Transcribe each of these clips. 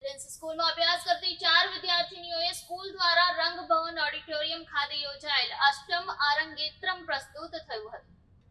Residency સ્કૂલમાં અભ્યાસ કરતી 4 વિદ્યાર્થીનીઓએ સ્કૂલ દ્વારા રંગભવન ઓડિટોરિયમ ખાતે યોજાયેલ અષ્ટમ આરંગેત્રમ પ્રસ્તુત થયું હતું।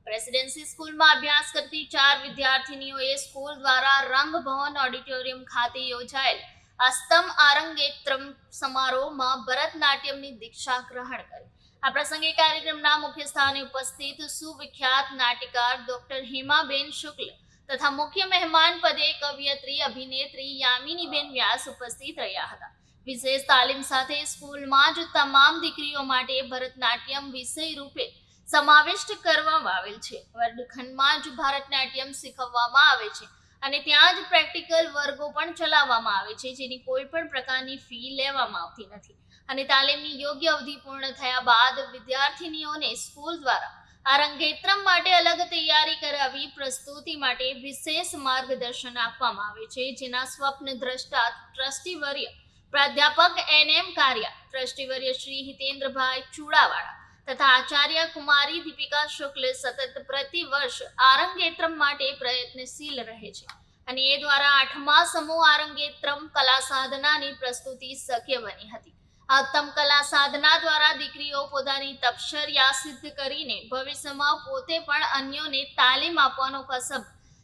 રેસિડેન્સી સ્કૂલમાં અભ્યાસ કરતી 4 વિદ્યાર્થીનીઓએ સ્કૂલ દ્વારા રંગભવન ઓડિટોરિયમ ખાતે યોજાયેલ અષ્ટમ આરંગેત્રમ સમારોહમાં ભરતનાટ્યમની દીક્ષા ગ્રહણ કરી। આ પ્રસંગે કાર્યક્રમના મુખ્ય સ્થાને ઉપસ્થિત સુવિખ્યાત નાટ્યકાર ડોક્ટર હેમાબેન શુક્લ તથા મુખ્ય મહેમાન પદે કવિયત્રી અભિનેત્રી યામિનીબેન વ્યાસ ઉપસ્થિત રહ્યા હતા। વિશેષ તાલીમ સાથે સ્કૂલમાં જ તમામ દીકરીઓ માટે ભરતનાટ્યમ વિષય રૂપે સમાવિષ્ટ કરવામાં આવેલ છે। વર્ગખંડમાં જ ભરતનાટ્યમ શીખવવામાં આવે છે અને ત્યાં જ પ્રેક્ટિકલ વર્ગો પણ ચલાવવામાં આવે છે, જેની કોઈ પણ પ્રકારની ફી લેવામાં આવતી નથી અને તાલીમની યોગ્ય અવધિ પૂર્ણ થયા બાદ વિદ્યાર્થીનીઓને સ્કૂલ દ્વારા આરંગેત્રમ માટે અલગ તૈયારી કરાવી પ્રસ્તુતિ માટે વિશેષ માર્ગદર્શન આપવામાં આવે છે, જેના સ્વપ્ન દ્રષ્ટા ટ્રસ્ટીવર્ય પ્રાધ્યાપક NM કારિયા, ટ્રસ્ટીવર્ય શ્રી હિતેન્દ્રભાઈ ચુડાવાડા તથા આચાર્ય કુમારી દીપિકા શુક્લ સતત પ્રતિવર્ષ આરંગેત્રમ માટે પ્રયત્નશીલ રહે છે અને એ દ્વારા 8મા સમૂહ આરંગેત્રમ કલા સાધનાની પ્રસ્તુતિ શક્ય બની હતી। આ ઉત્તમ કલા સાધના દ્વારા દીકરીઓ પોતાની તપશ્ચર્યા સિદ્ધ કરીને ભવિષ્યમાં પોતે પણ અન્યોને તાલીમ આપવાનો કસબ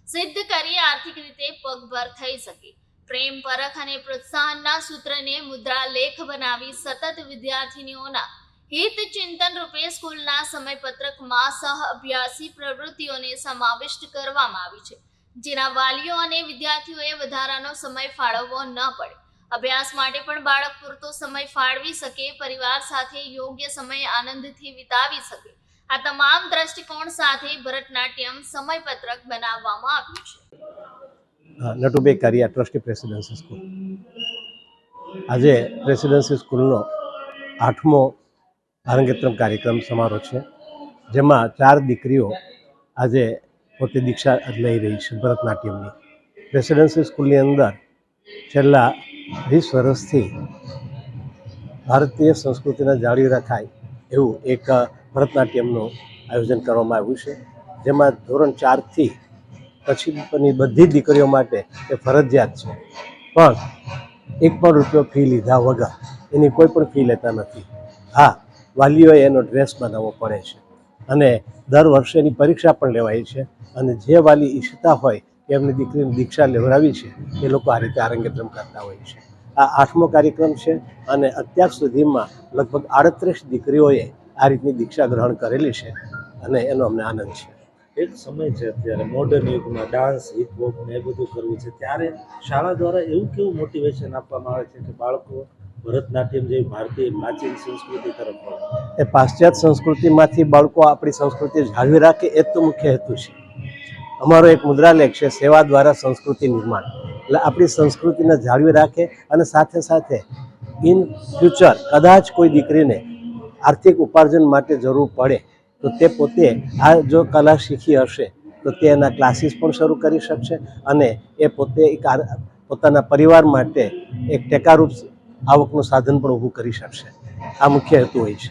સિદ્ધ કરી આર્થિક રીતે પગભર થઈ શકે। પ્રેમ પરખ અને પ્રોત્સાહનના સૂત્રને મુદ્રાલેખ બનાવી સતત વિદ્યાર્થીનીઓના હિત ચિંતન રૂપે સ્કૂલના સમયપત્રકમાં સહ અભ્યાસી પ્રવૃત્તિઓને સમાવિષ્ટ કરવામાં આવી છે, જેના વાલીઓ અને વિદ્યાર્થીઓએ વધારાનો સમય ફાળવવો ન પડે, અભ્યાસ માટે પણ બાળક પૂરતો સમય ફાળવી શકે, પરિવાર સાથે યોગ્ય સમય આનંદથી વિતાવી શકે। આ તમામ દ્રષ્ટિકોણ સાથે ભરતનાટ્યમ સમયપત્રક બનાવવામાં આવ્યું છે। Natubhai Kariya, trustee presidency school. આજે પ્રેસિડેન્સી સ્કૂલનો 8મો આરંગેત્રમ કાર્યક્રમ સમારોહ છે, જેમાં 4 દીકરીઓ આજે પોતે દીક્ષા લઈ રહી છે ભરતનાટ્યમની। પ્રેસિડેન્સી સ્કૂલની અંદર છેલ્લા 20 વર્ષથી ભારતીય સંસ્કૃતિને જાળવી રખાય એવું એક ભરતનાટ્યમનું આયોજન કરવામાં આવ્યું છે, જેમાં ધોરણ 4થી પછીની બધી દીકરીઓ માટે એ ફરજિયાત છે, પણ 1 પણ રૂપિયો ફી લીધા વગર એની કોઈ પણ ફી લેતા નથી। હા, વાલીઓએ એનો ડ્રેસ બનાવવો પડે છે અને દર વર્ષે એની પરીક્ષા પણ લેવાય છે અને જે વાલી ઈચ્છતા હોય કે એમની દીકરીની દીક્ષા લેવડાવી છે એ લોકો આ રીતે આરંગેત્રમ કરતા હોય છે। આ 8મો કાર્યક્રમ છે અને અત્યાર સુધીમાં લગભગ 38 દીકરીઓએ આ રીતની દીક્ષા ગ્રહણ કરેલી છે અને એનો અમને આનંદ છે। એક સમય છે અત્યારે મોડર્ન યુગમાં ડાન્સ, હિપહોપ ને એ બધું કરવું છે, ત્યારે શાળા દ્વારા એવું કેવું મોટિવેશન આપવામાં આવે છે કે બાળકો ભરતનાટ્યમ જેવી ભારતીય પ્રાચીન સંસ્કૃતિ તરફ વળે? એ પાશ્ચાત્ય સંસ્કૃતિમાંથી બાળકો આપણી સંસ્કૃતિ જાળવી રાખે એ તો મુખ્ય હેતુ છે। અમારો એક મુદ્રાલેખ છે, સેવા દ્વારા સંસ્કૃતિ નિર્માણ, એટલે આપણી સંસ્કૃતિને જાળવી રાખે અને સાથે સાથે ઇન ફ્યુચર કદાચ કોઈ દીકરીને આર્થિક ઉપાર્જન માટે જરૂર પડે તો તે પોતે આ જો કલા શીખી હશે તો તે એના ક્લાસીસ પણ શરૂ કરી શકશે અને એ પોતે એક પોતાના પરિવાર માટે એક ટેકારૂપ આવકનું સાધન પણ ઊભું કરી શકશે। આ મુખ્ય હેતુ હોય છે।